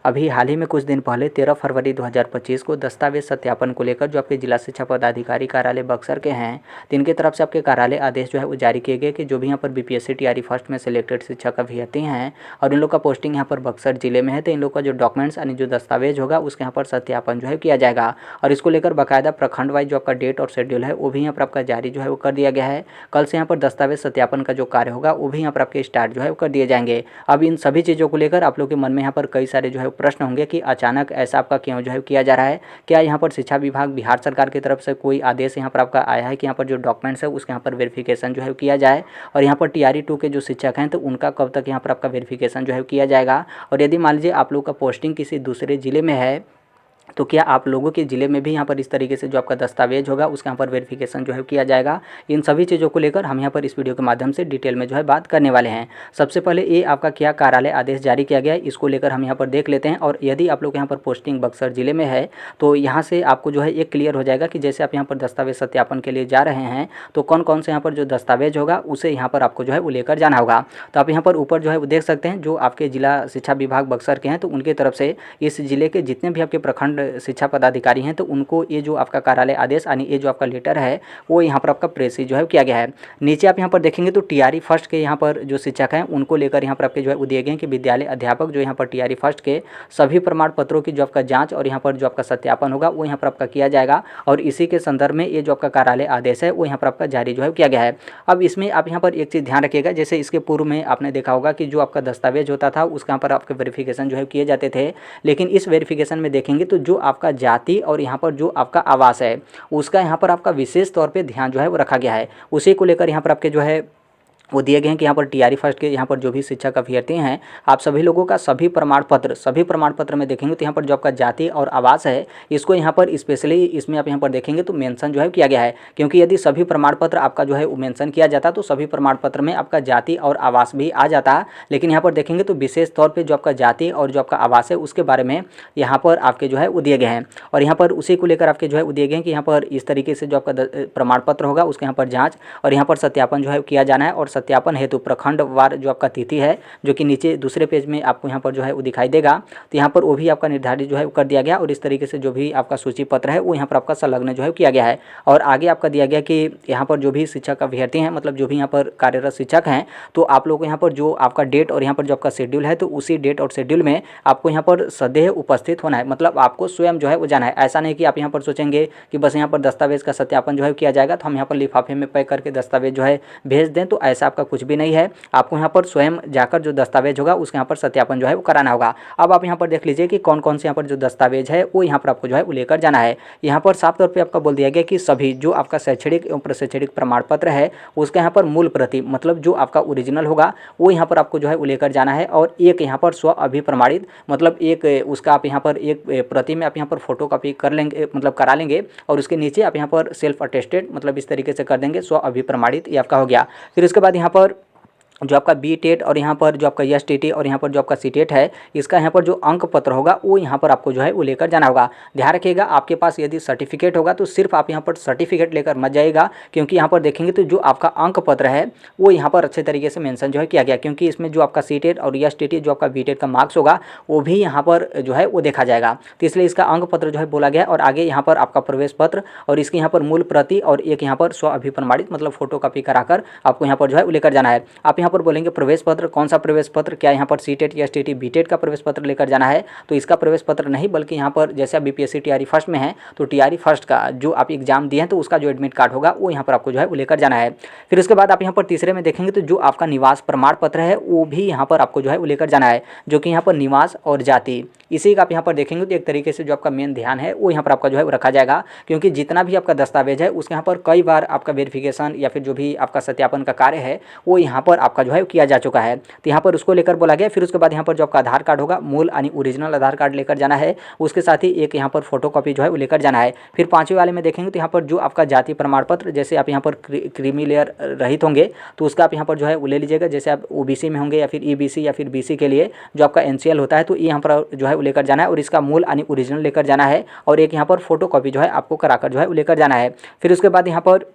अभी हाल ही में कुछ दिन पहले 13 फरवरी 2025 को दस्तावेज सत्यापन को लेकर जो आपके जिला शिक्षा पदाधिकारी कार्यालय बक्सर के हैं, तिनके तरफ से आपके कार्यालय आदेश जो है वो जारी किए गए कि जो भी यहाँ पर बीपीएससी टीआरई फर्स्ट में सिलेक्टेड शिक्षक अभ्यर्थी हैं और इन लोग का पोस्टिंग यहाँ पर बक्सर जिले में है, तो इन लोग का जो डॉक्यूमेंट्स यानी जो दस्तावेज होगा उसके यहाँ पर सत्यापन जो है किया जाएगा। और इसको लेकर बाकायदा प्रखंड वाइज जो आपका डेट और शेड्यूल है वो भी यहाँ पर आपका जारी जो है वो कर दिया गया है। कल से यहाँ पर दस्तावेज सत्यापन का जो कार्य होगा वो भी यहाँ पर आपके स्टार्ट जो है वो कर दिए जाएंगे। अब इन सभी चीज़ों को लेकर आप लोग के मन में यहाँ पर कई सारे जो है प्रश्न होंगे कि अचानक ऐसा आपका क्यों जो है किया जा रहा है। क्या यहाँ पर शिक्षा विभाग बिहार सरकार की तरफ से कोई आदेश यहाँ पर आपका आया है कि यहाँ पर जो डॉक्यूमेंट्स है उसके यहाँ पर वेरिफिकेशन जो है किया जाए, और यहाँ पर टीआरई 2 के जो शिक्षक हैं तो उनका कब तक यहाँ पर आपका वेरिफिकेशन जो है किया जाएगा। और यदि मान लीजिए आप लोग का पोस्टिंग किसी दूसरे ज़िले में है तो क्या आप लोगों के ज़िले में भी यहाँ पर इस तरीके से जो आपका दस्तावेज होगा उसके यहाँ पर वेरिफिकेशन जो है किया जाएगा। इन सभी चीज़ों को लेकर हम यहाँ पर इस वीडियो के माध्यम से डिटेल में जो है बात करने वाले हैं। सबसे पहले ये आपका क्या कार्यालय आदेश जारी किया गया है इसको लेकर हम यहाँ पर देख लेते हैं। और यदि आप लोग यहाँ पर पोस्टिंग बक्सर ज़िले में है तो यहाँ से आपको जो है एक क्लियर हो जाएगा कि जैसे आप यहाँ पर दस्तावेज सत्यापन के लिए जा रहे हैं तो कौन कौन से यहाँ पर जो दस्तावेज होगा उसे यहाँ पर आपको जो है वो लेकर जाना होगा। तो आप यहाँ पर ऊपर जो है वो देख सकते हैं जो आपके जिला शिक्षा विभाग बक्सर के हैं तो उनकी तरफ से इस जिले के जितने भी आपके प्रखंड शिक्षा पदाधिकारी हैं तो उनको ये जो आपका कार्यालय आदेश यानी ये जो आपका लेटर है वो यहाँ पर आपका प्रेस जो है किया गया है। नीचे आप यहाँ पर देखेंगे तो टीआरई फर्स्ट के यहाँ पर जो शिक्षक हैं उनको लेकर यहाँ पर आपके जो है वो दिए गए हैं कि विद्यालय अध्यापक जो यहाँ पर टीआरई फर्स्ट के सभी प्रमाण पत्रों की जो आपका जाँच और यहाँ पर जो आपका सत्यापन होगा वो यहाँ पर आपका किया जाएगा। और इसी के संदर्भ में ये जो आपका कार्यालय आदेश है वो यहाँ पर आपका जारी जो है किया गया है। अब इसमें आप यहाँ पर एक चीज़ ध्यान रखिएगा, जैसे इसके पूर्व में आपने देखा होगा कि जो आपका दस्तावेज होता था उसके यहाँ पर आपके वेरिफिकेशन जो है किए जाते थे, लेकिन इस वेरिफिकेशन में देखेंगे तो जो आपका जाति और यहाँ पर जो आपका आवास है उसका यहाँ पर आपका विशेष तौर पे ध्यान जो है वो रखा गया है। उसी को लेकर यहाँ पर आपके जो है वो दिए गए हैं कि यहाँ पर टीआरई फर्स्ट के यहाँ पर जो भी शिक्षक अभ्यर्थी हैं आप सभी लोगों का सभी प्रमाण पत्र में देखेंगे तो यहाँ पर जो आपका जाति और आवास है इसको यहाँ पर स्पेशली इसमें आप यहाँ पर देखेंगे तो मेंशन जो है किया गया है। क्योंकि यदि सभी प्रमाण पत्र आपका जो है वो मेंशन किया जाता तो सभी प्रमाण पत्र में आपका जाति और आवास भी आ जाता, लेकिन यहाँ पर देखेंगे तो विशेष तौर पर जो आपका जाति और जो आपका आवास है उसके बारे में यहाँ पर आपके जो है वो दिए गए हैं। और यहाँ पर उसी को लेकर आपके जो है वो दिए गए हैं कि यहाँ पर इस तरीके से जो आपका प्रमाण पत्र होगा उसके यहाँ पर जाँच और यहाँ पर सत्यापन जो है किया जाना है। और सत्यापन हेतु प्रखंड वार जो आपका तिथि है जो कि नीचे दूसरे पेज में आपको यहाँ पर जो है वो दिखाई देगा, तो यहाँ पर वो भी आपका निर्धारित जो है वो कर दिया गया। और इस तरीके से जो भी आपका सूची पत्र है वो यहाँ पर आपका संलग्न जो है किया गया है। और आगे आपका दिया गया कि यहाँ पर जो भी शिक्षक अभ्यर्थी हैं मतलब जो भी यहाँ पर कार्यरत शिक्षक हैं तो आप लोग यहाँ पर जो आपका डेट और यहाँ पर जो आपका शेड्यूल है तो उसी डेट और शेड्यूल में आपको यहाँ पर सदैव उपस्थित होना है। मतलब आपको स्वयं जो है वो जाना है। ऐसा नहीं कि आप यहाँ पर सोचेंगे कि बस यहाँ पर दस्तावेज का सत्यापन जो है किया जाएगा तो हम यहाँ पर लिफाफे में पैक करके दस्तावेज जो है भेज दें, तो ऐसा आपका कुछ भी नहीं है। आपको यहाँ पर स्वयं जाकर जो दस्तावेज होगा उसके यहाँ पर सत्यापन जो है वो कराना होगा। अब आप यहाँ पर देख लीजिए कि कौन कौन से यहाँ पर जो दस्तावेज है वो यहाँ पर आपको जो है वो लेकर जाना है। यहाँ पर साफ तौर पे आपका बोल दिया गया कि सभी जो आपका शैक्षणिक एवं प्रशैक्षणिक प्रमाण पत्र है उसका यहाँ पर मूल प्रति मतलब जो आपका ओरिजिनल होगा वो यहाँ पर आपको जो है वो लेकर जाना है। और एक यहाँ पर स्व अभिप्रमाणित मतलब एक उसका आप यहाँ पर एक प्रति में आप यहाँ पर फोटो कॉपी कर लेंगे मतलब करा लेंगे और उसके नीचे आप यहाँ पर सेल्फ अटेस्टेड मतलब इस तरीके से कर देंगे, स्व अभिप्रमाणित ये आपका हो गया। फिर उसके बाद यहाँ पर जो आपका बी टेट और यहाँ पर जो आपका एस टी टी और यहाँ पर जो आपका सी टेट है इसका यहाँ पर जो अंक पत्र होगा वो यहाँ पर आपको जो है वो लेकर जाना होगा। ध्यान रखिएगा आपके पास यदि सर्टिफिकेट होगा तो सिर्फ आप यहाँ पर सर्टिफिकेट लेकर मत जाइएगा, क्योंकि यहाँ पर देखेंगे तो जो आपका अंक पत्र है वो यहाँ पर अच्छे तरीके से मेंशन जो है किया गया, क्योंकि इसमें जो आपका सी टेट और एस टी टी जो आपका बी टेट का मार्क्स होगा वो भी यहाँ पर जो है वो देखा जाएगा। तो इसलिए इसका अंक पत्र जो है बोला गया। और आगे यहाँ पर आपका प्रवेश पत्र और इसके यहाँ पर मूल प्रति और एक यहाँ पर स्व अभिप्रमाणित मतलब फोटो कॉपी कराकर आपको यहाँ पर जो है वो लेकर जाना है। आप यहाँ पर बोलेंगे प्रवेश पत्र, कौन सा प्रवेश पत्र, क्या यहाँ पर C TET S T T B TET का प्रवेश पत्र लेकर जाना है? तो इसका प्रवेश पत्र नहीं, बल्कि यहाँ पर जैसे आप बीपीएससी टीआरई फर्स्ट में है तो टीआरई फर्स्ट का जो आप एग्जाम दिए हैं तो उसका जो एडमिट कार्ड होगा वो यहाँ पर आपको जो है वो लेकर जाना है। फिर उसके बाद आप यहाँ पर तीसरे में देखेंगे तो जो आपका निवास प्रमाण पत्र है वो भी यहाँ पर आपको जो है वो लेकर जाना है, जो कि यहाँ पर निवास और जाति इसी का आप यहाँ पर देखेंगे तो एक तरीके से जो आपका मेन ध्यान है वो यहाँ पर आपका जो है वो रखा जाएगा, क्योंकि जितना भी आपका दस्तावेज है उसके यहाँ पर कई बार आपका वेरिफिकेशन या फिर जो भी आपका सत्यापन का कार्य है वो यहाँ पर आपका जो है किया जा चुका है। तो यहाँ पर उसको लेकर बोला गया। फिर उसके बाद यहाँ पर जो आपका आधार कार्ड होगा मूल यानी ओरिजिनल आधार कार्ड लेकर जाना है, उसके साथ ही एक यहाँ पर फोटो कॉपी जो है वो लेकर जाना है। फिर पाँचवें वाले में देखेंगे तो यहाँ पर जो आपका जाति प्रमाण पत्र, जैसे आप यहाँ पर क्रीमी लेयर रहित होंगे तो उसका आप यहाँ पर जो है वो ले लीजिएगा। जैसे आप ओबीसी में होंगे या फिर ईबीसी या फिर बीसी के लिए जो आपका एनसीएल होता है तो ये यहाँ पर जो है वो लेकर जाना है और इसका मूल यानी ओरिजिनल लेकर जाना है और एक यहाँ पर फोटो कॉपी जो है आपको कराकर जो है वो लेकर जाना है। फिर उसके बाद यहाँ पर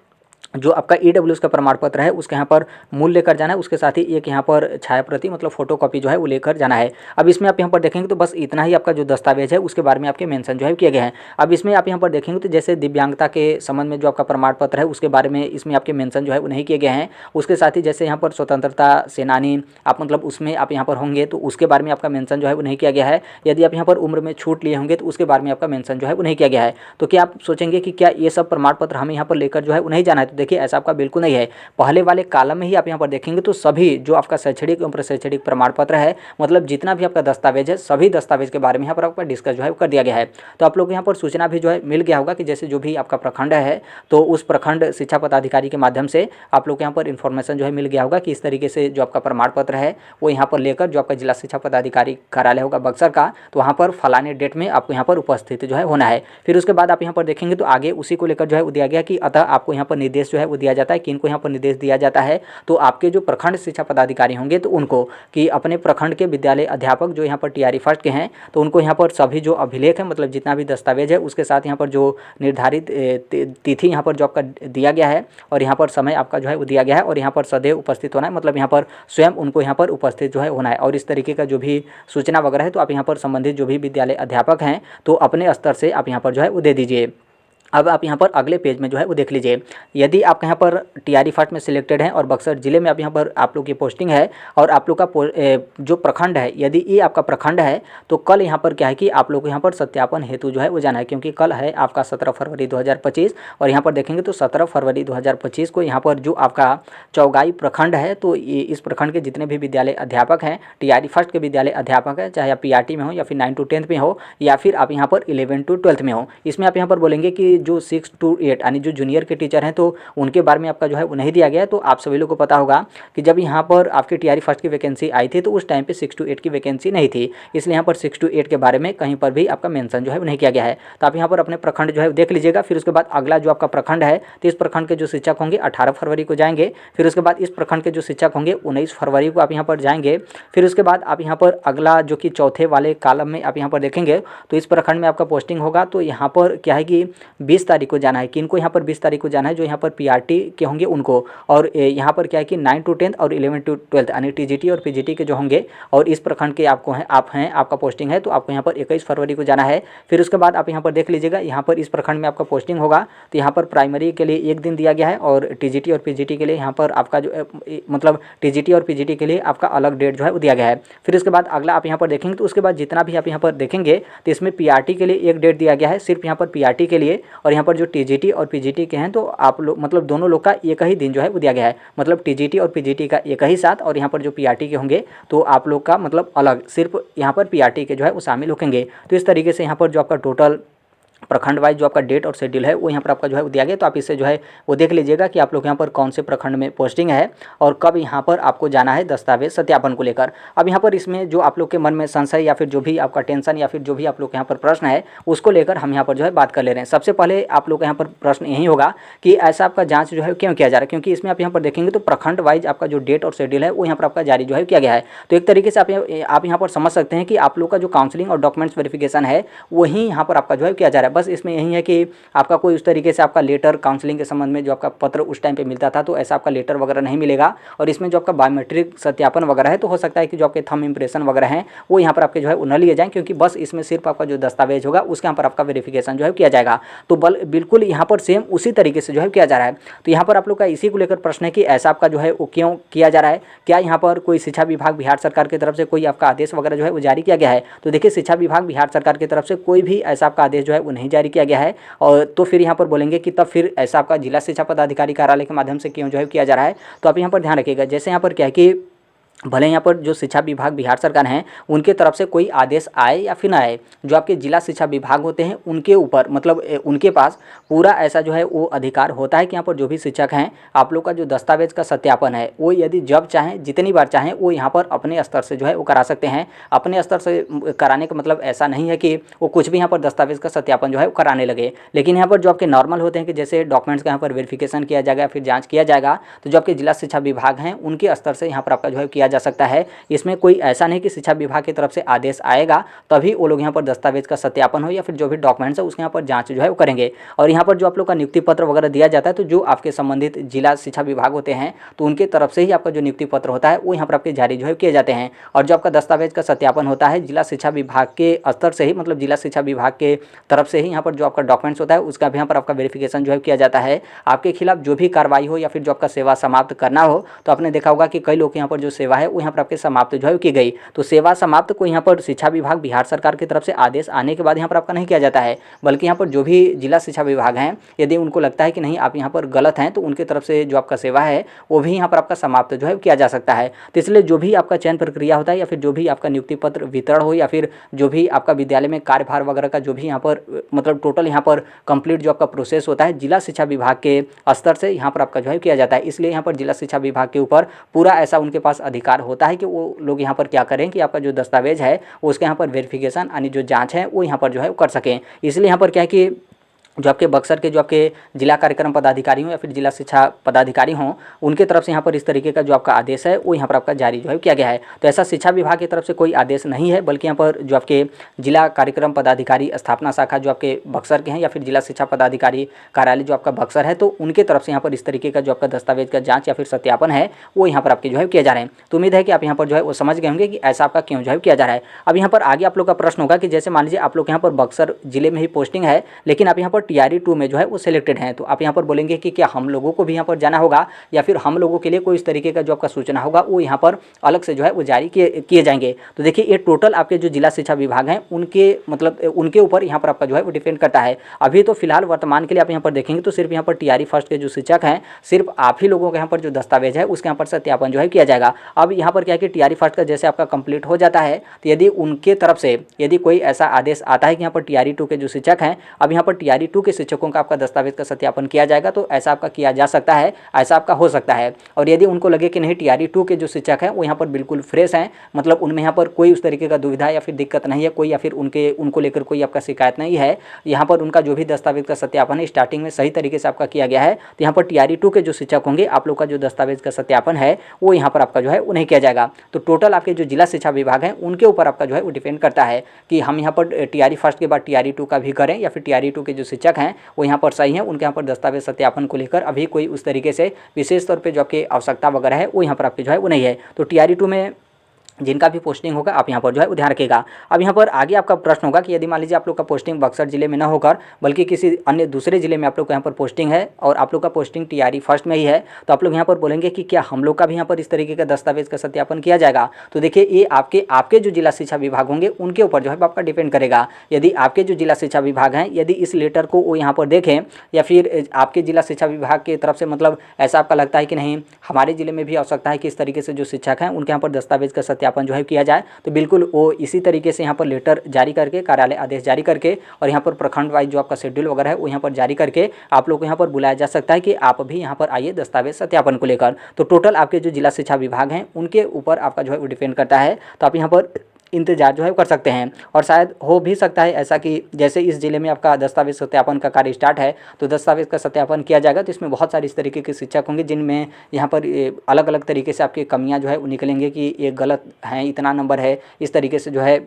जो आपका ईडब्ल्यूएस का प्रमाण पत्र है उसके यहाँ पर मूल लेकर जाना है, उसके साथ ही एक यहाँ पर छाया प्रति मतलब फोटोकॉपी जो है वो लेकर जाना है। अब इसमें आप यहाँ पर देखेंगे तो बस इतना ही आपका जो दस्तावेज है उसके बारे में आपके मेंशन जो है किए गए हैं। अब इसमें आप यहाँ पर देखेंगे तो जैसे दिव्यांगता के संबंध में जो आपका प्रमाण पत्र है उसके बारे में इसमें आपके मेंशन जो है वो नहीं किए गए हैं। उसके साथ ही जैसे यहाँ पर स्वतंत्रता सेनानी आप मतलब उसमें आप यहाँ पर होंगे तो उसके बारे में आपका मेंशन जो है वो नहीं किया गया है। यदि आप यहाँ पर उम्र में छूट लिए होंगे तो उसके बारे में आपका मेंशन जो है वो नहीं किया गया है। तो क्या आप सोचेंगे कि क्या ये सब प्रमाण पत्र हमें यहाँ पर लेकर जो है वो नहीं जाना है, तो देखिए ऐसा आपका बिल्कुल नहीं है। पहले वाले कॉलम में ही आप यहाँ पर देखेंगे तो सभी जो आपका शैक्षणिक एवं प्रशैक्षणिक प्रमाण पत्र है मतलब जितना भी आपका दस्तावेज है सभी दस्तावेज के बारे में यहाँ पर आपका डिस्कस जो है वो कर दिया गया है। तो आप लोग यहाँ पर सूचना भी जो है मिल गया होगा कि जैसे जो भी आपका प्रखंड है तो उस प्रखंड शिक्षा पदाधिकारी के माध्यम से आप लोग यहाँ पर इन्फॉर्मेशन जो है मिल गया होगा कि इस तरीके से जो आपका प्रमाण पत्र है वो यहाँ पर लेकर जो आपका जिला शिक्षा पदाधिकारी कार्यालय होगा बक्सर का, तो वहाँ पर फलाने डेट में आपको यहाँ पर उपस्थित जो है होना है। फिर उसके बाद आप यहाँ पर देखेंगे तो आगे उसी को लेकर जो है वो दिया गया कि अतः आपको यहाँ पर निर्देश जो है वो दिया जाता है। किनको यहाँ पर निर्देश दिया जाता है तो आपके जो प्रखंड शिक्षा पदाधिकारी होंगे तो उनको कि अपने प्रखंड के विद्यालय अध्यापक जो यहाँ पर टीआरई फर्स्ट के हैं तो उनको यहाँ पर सभी जो अभिलेख है मतलब जितना भी दस्तावेज है उसके साथ यहाँ पर जो निर्धारित तिथि यहाँ पर जो आपका दिया गया है और यहाँ पर समय आपका जो है वो दिया गया है और यहाँ पर सदैव उपस्थित होना है, मतलब यहाँ पर स्वयं उनको यहाँ पर उपस्थित जो है होना है। और इस तरीके का जो भी सूचना वगैरह है तो आप यहाँ पर संबंधित जो भी विद्यालय अध्यापक हैं तो अपने स्तर से आप यहाँ पर जो है वो दे दीजिए। अब आप यहाँ पर अगले पेज में जो है वो देख लीजिए, यदि आप यहाँ पर टीआरई फर्स्ट में सिलेक्टेड हैं और बक्सर जिले में आप यहाँ पर आप लोग की पोस्टिंग है और आप लोग का जो प्रखंड है यदि ये आपका प्रखंड है तो कल यहाँ पर क्या है कि आप लोग को यहाँ पर सत्यापन हेतु जो है वो जाना है, क्योंकि कल है आपका 17 फरवरी 2025 और यहाँ पर देखेंगे तो 17 फरवरी 2025 को यहाँ पर जो आपका चौगाई प्रखंड है तो ये इस प्रखंड के जितने भी विद्यालय अध्यापक हैं टीआरई फर्स्ट के विद्यालय अध्यापक हैं, चाहे आप पीआरटी में हो या फिर 9 to 10 में हो या फिर आप यहाँ पर 11 to 12 में हो, इसमें आप यहाँ पर बोलेंगे कि जो 6 to 8 यानी जो जूनियर के टीचर हैं तो उनके बारे में आपका जो है वो नहीं दिया गया। तो आप सभी लोग को पता होगा कि जब यहाँ पर आपकी टीआरई फर्स्ट की वैकेंसी आई थी तो उस टाइम पे 6 to 8 की वैकेंसी नहीं थी, इसलिए यहाँ पर 6 to 8 के बारे में कहीं पर भी आपका मेंशन जो है वो नहीं किया गया है। तो आप यहाँ पर अपने प्रखंड जो है देख लीजिएगा। फिर उसके बाद अगला जो आपका प्रखंड है तो इस प्रखंड के जो शिक्षक होंगे 18 फरवरी को जाएंगे। फिर उसके बाद इस प्रखंड के जो शिक्षक होंगे 19 फरवरी को आप यहाँ पर जाएंगे। फिर उसके बाद आप यहाँ पर अगला जो कि चौथे वाले कॉलम में आप यहाँ पर देखेंगे तो इस प्रखंड में आपका पोस्टिंग होगा। तो यहाँ पर क्या है कि 20 तारीख को जाना है, किनको यहाँ पर 20 तारीख को जाना है जो यहाँ पर पीआरटी के होंगे उनको, और यहाँ पर क्या है कि 9 to 10 और 11 to 12 यानी टीजीटी और पीजीटी के जो होंगे और इस प्रखंड के आपको हैं आपका पोस्टिंग है तो आपको यहाँ पर 21 फरवरी को जाना है। फिर उसके बाद आप यहाँ पर देख लीजिएगा, यहाँ पर इस प्रखंड में आपका पोस्टिंग होगा तो यहाँ पर प्राइमरी के लिए एक दिन दिया गया है और टीजीटी और पीजीटी के लिए यहाँ पर आपका जो मतलब टीजीटी और पीजीटी के लिए आपका अलग डेट जो है वो दिया गया है। फिर उसके बाद अगला आप यहाँ पर देखेंगे तो उसके बाद जितना भी आप यहाँ पर देखेंगे तो इसमें पीआरटी के लिए एक डेट दिया गया है सिर्फ यहाँ पर पीआरटी के लिए, और यहाँ पर जो टीजीटी और पीजीटी के हैं तो आप लोग मतलब दोनों लोग का एक ही दिन जो है वो दिया गया है, मतलब टीजीटी और पीजीटी का एक ही साथ, और यहाँ पर जो पीआरटी के होंगे तो आप लोग का मतलब अलग सिर्फ यहाँ पर पीआरटी के जो है वो शामिल होंगे। तो इस तरीके से यहाँ पर जो आपका टोटल प्रखंड वाइज जो आपका डेट और शेड्यूल है वो यहाँ पर आपका जो है वो दिया गया। तो आप इससे जो है वो देख लीजिएगा कि आप लोग यहाँ पर कौन से प्रखंड में पोस्टिंग है और कब यहाँ पर आपको जाना है दस्तावेज सत्यापन को लेकर। अब यहाँ पर इसमें जो आप लोग के मन में संशय या फिर जो भी आपका टेंशन या फिर जो भी आप लोग यहाँ पर प्रश्न है उसको लेकर हम यहाँ पर जो है बात कर ले रहे हैं। सबसे पहले आप लोग का यहाँ पर प्रश्न यही होगा कि ऐसा आपका जाँच जो है क्यों किया जा रहा है, क्योंकि इसमें आप यहाँ पर देखेंगे तो प्रखंड वाइज आपका जो डेट और शेड्यूल है वो यहाँ पर आपका जारी जो है किया गया है। तो एक तरीके से आप यहाँ पर समझ सकते हैं कि आप लोग का जो काउंसलिंग और डॉक्यूमेंट्स वेरिफिकेशन है वही यहाँ पर आपका जो है किया जा रहा है। बस इसमें यही है कि आपका कोई उस तरीके से आपका लेटर काउंसलिंग के संबंध में जो आपका पत्र उस टाइम पे मिलता था तो ऐसा आपका लेटर वगैरह नहीं मिलेगा। और इसमें जो आपका बायोमेट्रिक सत्यापन वगैरह है तो हो सकता है कि जो आपके थंब इंप्रेशन वगैरह हैं वो यहाँ पर आपके जो है न लिए जाएँ, क्योंकि बस इसमें सिर्फ आपका जो दस्तावेज होगा उसके यहाँ पर आपका वेरिफिकेशन जो है किया जाएगा। तो बिल्कुल यहाँ पर सेम उसी तरीके से जो है किया जा रहा है। तो यहाँ पर आप लोग का इसी को लेकर प्रश्न है कि ऐसा आपका जो है वो क्यों किया जा रहा है, क्या यहाँ पर कोई शिक्षा विभाग बिहार सरकार की तरफ से कोई आपका आदेश वगैरह जो है वो जारी किया गया है। तो देखिए शिक्षा विभाग बिहार सरकार की तरफ से कोई भी ऐसा आपका आदेश जो है वो नहीं जारी किया गया है। और तो फिर यहाँ पर बोलेंगे कि तब फिर ऐसा आपका जिला शिक्षा पदाधिकारी कार्यालय के माध्यम से क्यों जो है किया जा रहा है। तो आप यहाँ पर ध्यान रखिएगा, जैसे यहाँ पर क्या है कि भले यहाँ पर जो शिक्षा विभाग बिहार सरकार हैं उनके तरफ से कोई आदेश आए या फिर ना आए, जो आपके जिला शिक्षा विभाग होते हैं उनके ऊपर मतलब उनके पास पूरा ऐसा जो है वो अधिकार होता है कि यहाँ पर जो भी शिक्षक हैं आप लोग का जो दस्तावेज का सत्यापन है वो यदि जब चाहें जितनी बार चाहें वो यहाँ पर अपने स्तर से जो है वो करा सकते हैं। अपने स्तर से कराने का मतलब ऐसा नहीं है कि वो कुछ भी यहाँ पर दस्तावेज का सत्यापन जो है वो कराने लगे, लेकिन यहाँ पर जो आपके नॉर्मल होते हैं कि जैसे डॉक्यूमेंट्स का यहाँ पर वेरिफिकेशन किया जाएगा फिर जाँच किया जाएगा तो जो आपके जिला शिक्षा विभाग हैं उनके स्तर से यहाँ पर आपका जो है किया जा सकता है। इसमें कोई ऐसा नहीं कि शिक्षा विभाग की तरफ से आदेश आएगा तभी वो लोग यहाँ पर दस्तावेज का सत्यापन हो या फिर जो भी डॉक्यूमेंट्स है उसके यहाँ पर जाँच जो है वो करेंगे। और यहाँ पर जो आप लोग का नियुक्ति पत्र वगैरह दिया जाता है तो जो आपके संबंधित जिला शिक्षा विभाग होते हैं तो उनके तरफ से ही आपका जो नियुक्ति पत्र होता है वो यहाँ पर आपके जारी जो है किए जाते हैं। और जो आपका दस्तावेज का सत्यापन होता है जिला शिक्षा विभाग के स्तर से ही, मतलब जिला शिक्षा विभाग के तरफ से ही यहाँ पर जो आपका डॉक्यूमेंट्स होता है उसका भी यहाँ पर आपका वेरिफिकेशन जो है किया जाता है। आपके खिलाफ जो भी कार्रवाई हो या फिर जो आपका सेवा समाप्त करना हो तो आपने देखा होगा कि कई लोग यहाँ पर जो सेवा है वो यहाँ पर आपके समाप्त जो है की गई, तो सेवा समाप्त को यहाँ पर शिक्षा विभाग बिहार सरकार की तरफ से आदेश आने के बाद यहाँ पर आपका नहीं किया जाता है, बल्कि यहाँ पर जो भी जिला शिक्षा विभाग हैं यदि उनको लगता है कि नहीं आप यहाँ पर गलत हैं तो उनकी तरफ से जो आपका सेवा है वो भी यहाँ पर आपका समाप्त जो है किया जा सकता है। तो इसलिए जो भी आपका चयन प्रक्रिया होता है या फिर जो भी आपका नियुक्ति पत्र वितरण हो या फिर जो भी आपका विद्यालय में कार्यभार वगैरह का जो भी यहाँ पर मतलब टोटल यहाँ पर कंप्लीट जो आपका प्रोसेस होता है जिला शिक्षा विभाग के स्तर से यहाँ पर आपका जो है किया जाता है। इसलिए यहाँ पर जिला शिक्षा विभाग के ऊपर पूरा ऐसा उनके पास अधिकार होता है कि वो लोग यहाँ पर क्या करें कि आपका जो दस्तावेज है वो उसके यहाँ पर वेरिफिकेशन यानी जो जाँच है वो यहाँ पर जो है कर सकें। इसलिए यहाँ पर क्या है कि जो आपके बक्सर के जो आपके जिला कार्यक्रम पदाधिकारी हों या फिर जिला शिक्षा पदाधिकारी हों उनके तरफ से यहाँ पर इस तरीके का जो आपका आदेश है वो यहाँ पर आपका जारी जो है किया गया है। तो ऐसा शिक्षा विभाग की तरफ से कोई आदेश नहीं है, बल्कि यहाँ पर जो आपके जिला कार्यक्रम पदाधिकारी स्थापना शाखा जो आपके बक्सर के हैं या फिर जिला शिक्षा पदाधिकारी कार्यालय जो आपका बक्सर है तो उनके तरफ से यहाँ पर इस तरीके का जो आपका दस्तावेज का जाँच या फिर सत्यापन है वो यहाँ पर आपके जो है किए जा रहे हैं। तो उम्मीद है कि आप यहाँ पर जो है वो समझ गए होंगे कि ऐसा आपका क्यों जो है किया जा रहा है। अब यहाँ पर आगे आप लोग का प्रश्न होगा कि जैसे मान लीजिए आप लोग यहाँ पर बक्सर जिले में ही पोस्टिंग है लेकिन आप यहाँ पर टीआरई 2 में जो है वो सिलेक्टेड हैं, तो आप यहाँ पर बोलेंगे कि क्या हम लोगों को भी यहाँ पर जाना होगा या फिर हम लोगों के लिए कोई इस तरीके का जो आपका सूचना होगा वो यहाँ पर अलग से जो है वो जारी किए जाएंगे। तो देखिए ये टोटल आपके जो जिला शिक्षा विभाग हैं उनके मतलब उनके ऊपर यहाँ पर आपका जो है वो डिपेंड करता है। अभी तो फिलहाल वर्तमान के लिए आप यहाँ पर देखेंगे तो सिर्फ यहाँ पर टीआरई फर्स्ट के जो शिक्षक हैं सिर्फ आप ही लोगों के यहाँ पर जो दस्तावेज है उसके यहाँ पर सत्यापन जो है किया जाएगा। अब यहाँ पर क्या है कि टीआरई फर्स्ट का जैसे आपका कंप्लीट हो जाता है तो यदि उनके तरफ से यदि कोई ऐसा आदेश आता है कि यहाँ पर टीआरई 2 के जो शिक्षक हैं अब यहाँ पर टीआरई 2 के शिक्षकों का आपका दस्तावेज का सत्यापन किया जाएगा तो ऐसा आपका किया जा सकता है, ऐसा आपका हो सकता है। और यदि उनको लगे कि नहीं टीआरई 2 के जो शिक्षक हैं वो यहाँ पर बिल्कुल फ्रेश हैं, मतलब उनमें यहाँ पर कोई उस तरीके का दुविधा या फिर दिक्कत नहीं है कोई या फिर उनको लेकर कोई आपका शिकायत नहीं है, यहाँ पर उनका जो भी दस्तावेज का सत्यापन है स्टार्टिंग में सही तरीके से आपका किया गया है, तो यहाँ पर टीआरई 2 के जो शिक्षक होंगे आप लोग का जो दस्तावेज का सत्यापन है वो यहाँ पर आपका जो है वो नहीं किया जाएगा। तो टोटल आपके जो जिला शिक्षा विभाग है उनके ऊपर आपका जो है वो डिपेंड करता है कि हम यहाँ पर टीआरई फर्स्ट के बाद टीआरई 2 का भी करें या फिर टीआरई 2 के जो शिक्षक हैं वो यहाँ पर सही हैं, उनके यहाँ पर दस्तावेज सत्यापन को लेकर अभी कोई उस तरीके से विशेष तौर पे जो आपकी आवश्यकता वगैरह है वो यहाँ पर आपकी जो है वो नहीं है। तो टीआरई 2 में जिनका भी पोस्टिंग होगा आप यहाँ पर जो है ध्यान रखिएगा। अब यहाँ पर आगे आपका प्रश्न होगा कि यदि मान लीजिए आप लोग का पोस्टिंग बक्सर जिले में न होकर बल्कि किसी अन्य दूसरे जिले में आप लोग का यहाँ पर पोस्टिंग है और आप लोग का पोस्टिंग टीआरई फर्स्ट में ही है तो आप लोग यहाँ पर बोलेंगे कि क्या हम लोग का भी यहाँ पर इस तरीके का दस्तावेज का सत्यापन किया जाएगा। तो देखिए ये आपके जो जिला शिक्षा विभाग होंगे उनके ऊपर जो है आपका डिपेंड करेगा। यदि आपके जो जिला शिक्षा विभाग हैं यदि इस लेटर को वो यहाँ पर देखें या फिर आपके जिला शिक्षा विभाग की तरफ से मतलब ऐसा आपका लगता है कि नहीं हमारे जिले में भी आवश्यकता है कि इस तरीके से जो शिक्षक हैं उनके यहाँ पर दस्तावेज का सत्यापन जो है किया जाए तो बिल्कुल वो इसी तरीके से यहाँ पर लेटर जारी करके कार्यालय आदेश जारी करके और यहाँ पर प्रखंड वाइज जो आपका शेड्यूल वगैरह है वो यहाँ पर जारी करके आप लोग को यहाँ पर बुलाया जा सकता है कि आप भी यहाँ पर आइए दस्तावेज सत्यापन को लेकर। तो टोटल आपके जो जिला शिक्षा विभाग हैं उनके ऊपर आपका जो है वो डिपेंड करता है, तो आप यहाँ पर इंतजार जो है कर सकते हैं। और शायद हो भी सकता है ऐसा कि जैसे इस जिले में आपका दस्तावेज सत्यापन का कार्य स्टार्ट है तो दस्तावेज का सत्यापन किया जाएगा तो इसमें बहुत सारे इस तरीके के शिक्षक होंगे जिनमें यहाँ पर अलग अलग तरीके से आपकी कमियां जो है वो निकलेंगे कि ये गलत हैं, इतना नंबर है, इस तरीके से जो है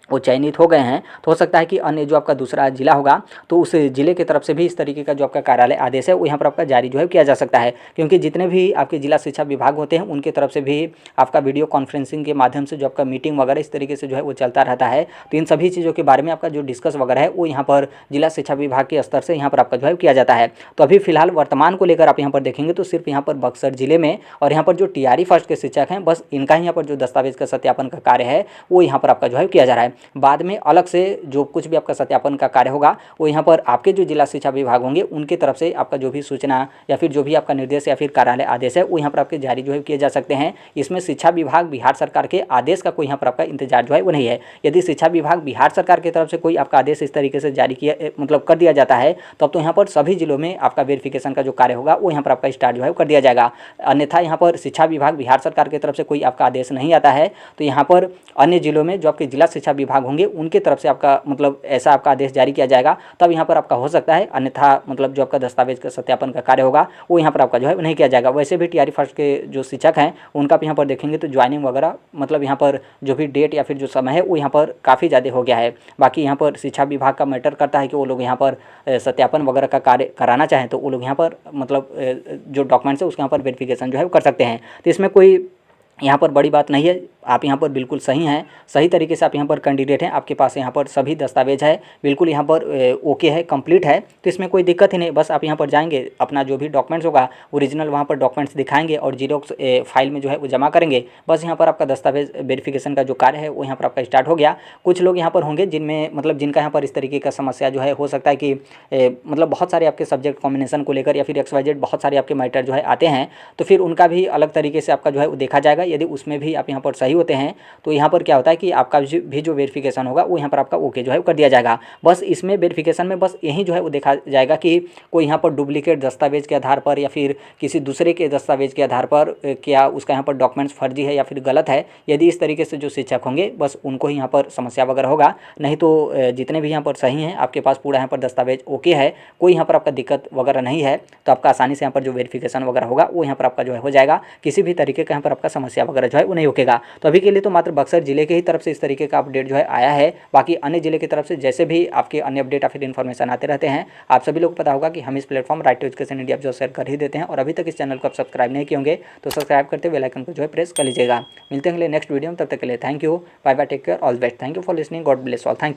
वो चयनित हो गए हैं। तो हो सकता है कि अन्य जो आपका दूसरा जिला होगा तो उस जिले की तरफ से भी इस तरीके का जो आपका कार्यालय आदेश है वो यहाँ पर आपका जारी जो है किया जा सकता है, क्योंकि जितने भी आपके जिला शिक्षा विभाग होते हैं उनके तरफ से भी आपका वीडियो कॉन्फ्रेंसिंग के माध्यम से जो आपका मीटिंग वगैरह इस तरीके से जो है वो चलता रहता है। तो इन सभी चीज़ों के बारे में आपका जो डिस्कस वगैरह है वो यहाँ पर जिला शिक्षा विभाग के स्तर से यहाँ पर आपका जो है किया जाता है। तो अभी फिलहाल वर्तमान को लेकर आप यहाँ पर देखेंगे तो सिर्फ यहाँ पर बक्सर जिले में और यहाँ पर जो टीआरई फर्स्ट के शिक्षक हैं बस इनका ही यहाँ पर जो दस्तावेज का सत्यापन का कार्य है वो यहाँ पर आपका जो है किया जा रहा है। बाद में अलग से जो कुछ भी आपका सत्यापन का कार्य होगा वो यहाँ पर आपके जो जिला शिक्षा विभाग होंगे उनके तरफ से आपका जो भी सूचना या फिर जो भी आपका निर्देश या फिर कार्यालय आदेश है वो यहाँ पर आपके जारी जो है किए जा सकते हैं। इसमें शिक्षा विभाग बिहार सरकार के आदेश का कोई यहाँ पर आपका इंतजार जो है वो नहीं है। यदि शिक्षा विभाग बिहार सरकार की तरफ से कोई आपका आदेश इस तरीके से जारी किया मतलब कर दिया जाता है तब तो यहाँ पर सभी जिलों में आपका वेरिफिकेशन का जो कार्य होगा वो यहाँ पर आपका स्टार्ट जो है कर दिया जाएगा। अन्यथा यहाँ पर शिक्षा विभाग बिहार सरकार की तरफ से कोई आपका आदेश नहीं आता है तो यहाँ पर अन्य जिलों में जो आपके जिला शिक्षा विभाग होंगे उनके तरफ से आपका मतलब ऐसा आपका आदेश जारी किया जाएगा, तब यहाँ पर आपका हो सकता है, अन्यथा मतलब जो आपका दस्तावेज का सत्यापन का कार्य होगा वो यहाँ पर आपका जो है नहीं किया जाएगा। वैसे भी टीआरई फर्स्ट के जो शिक्षक हैं उनका भी यहाँ पर देखेंगे तो ज्वाइनिंग वगैरह मतलब यहाँ पर जो भी डेट या फिर जो समय है वो यहाँ पर काफ़ी ज़्यादा हो गया है। बाकी यहाँ पर शिक्षा विभाग का मैटर करता है कि वो लोग यहाँ पर सत्यापन वगैरह का कार्य कराना चाहें तो वो लोग यहाँ पर मतलब जो डॉक्यूमेंट्स है उसके यहाँ पर वेरिफिकेशन जो है वो कर सकते हैं। तो इसमें कोई यहाँ पर बड़ी बात नहीं है, आप यहाँ पर बिल्कुल सही हैं, सही तरीके से आप यहाँ पर कैंडिडेट हैं, आपके पास यहाँ पर सभी दस्तावेज है, बिल्कुल यहाँ पर ओके है, कंप्लीट है, तो इसमें कोई दिक्कत ही नहीं। बस आप यहाँ पर जाएंगे, अपना जो भी डॉक्यूमेंट्स होगा ओरिजिनल वहाँ पर डॉक्यूमेंट्स दिखाएंगे और जीरोक्स फाइल में जो है वो जमा करेंगे। बस यहाँ पर आपका दस्तावेज वेरिफिकेशन का जो कार्य है वो यहाँ पर आपका स्टार्ट हो गया। कुछ लोग यहाँ पर होंगे जिनमें मतलब जिनका यहाँ पर इस तरीके का समस्या जो है हो सकता है कि मतलब बहुत सारे आपके सब्जेक्ट कॉम्बिनेशन को लेकर या फिर XYZ बहुत सारे आपके मैटर जो है आते हैं, तो फिर उनका भी अलग तरीके से आपका जो है वो देखा जाएगा। यदि उसमें भी आप यहाँ पर सही होते हैं तो यहाँ पर क्या होता है कि आपका भी जो वेरिफिकेशन होगा वो यहाँ पर आपका ओके जो है वो कर दिया जाएगा। बस इसमें वेरिफिकेशन में बस यही जो है वो देखा जाएगा कि कोई यहाँ पर डुप्लीकेट दस्तावेज के आधार पर या फिर किसी दूसरे के दस्तावेज के आधार पर क्या उसका यहाँ पर डॉक्यूमेंट्स फर्जी है या फिर गलत है। यदि इस तरीके से जो शिक्षक होंगे बस उनको ही यहाँ पर समस्या वगैरह होगा, नहीं तो जितने भी यहाँ पर सही हैं आपके पास पूरा यहाँ पर दस्तावेज ओके है, कोई यहाँ पर आपका दिक्कत वगैरह नहीं है, तो आपका आसानी से यहाँ पर जो वेरिफिकेशन वगैरह होगा वो यहाँ पर आपका जो है हो जाएगा। किसी भी तरीके का यहाँ पर आपका समस्या वगैरह जो है वो नहीं रुकेगा। तो अभी के लिए तो मात्र बक्सर जिले के ही तरफ से इस तरीके का अपडेट जो है आया है। बाकी अन्य जिले की तरफ से जैसे भी आपके अन्य अपडेट या फिर इन्फॉर्मेशन आते रहते हैं, आप सभी लोग को पता होगा कि हम इस platform right to education India जो शेयर कर ही देते हैं। और अभी तक इस चैनल को आप सब्सक्राइब नहीं किए होंगे तो सब्सक्राइब करते बेल आइकन को जो है प्रेस कर लीजिएगा। मिलते हैं अगले नेक्स्ट वीडियो में, तब तक के लिए thank you, bye bye, take care, all best, thank you for listening, God bless all, thank you.